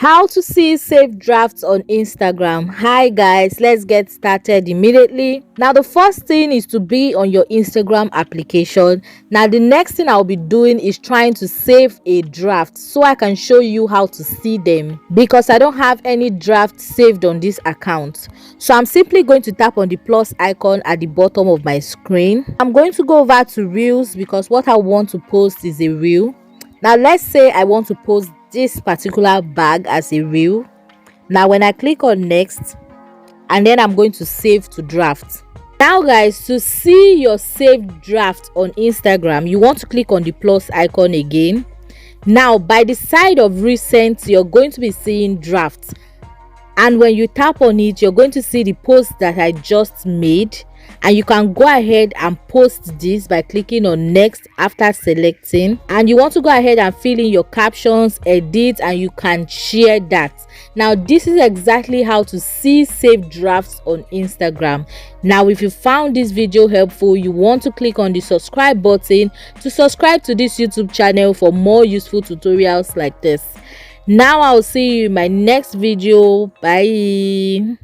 How to see saved drafts on Instagram. Hi guys, let's get started immediately. Now the first thing is to be on your Instagram application. Now the next thing I'll be doing is trying to save a draft so I can show you how to see them, because I don't have any draft saved on this account. So I'm simply going to tap on the plus icon at the bottom of my screen. I'm going to go over to Reels because what I want to post is a reel. Now let's say I want to post this particular bag as a reel. Now when I click on next, and then I'm going to save to draft. Now guys, to see your saved draft on Instagram, you want to click on the plus icon again. Now by the side of recent, you're going to be seeing drafts, and when you tap on it, you're going to see the post that I just made, and you can go ahead and post this by clicking on next after selecting. And you want to go ahead and fill in your captions, edit, and you can share that. Now this is exactly how to see saved drafts on Instagram. Now if you found this video helpful, you want to click on the subscribe button to subscribe to this YouTube channel for more useful tutorials like this. Now I'll see you in my next video. Bye.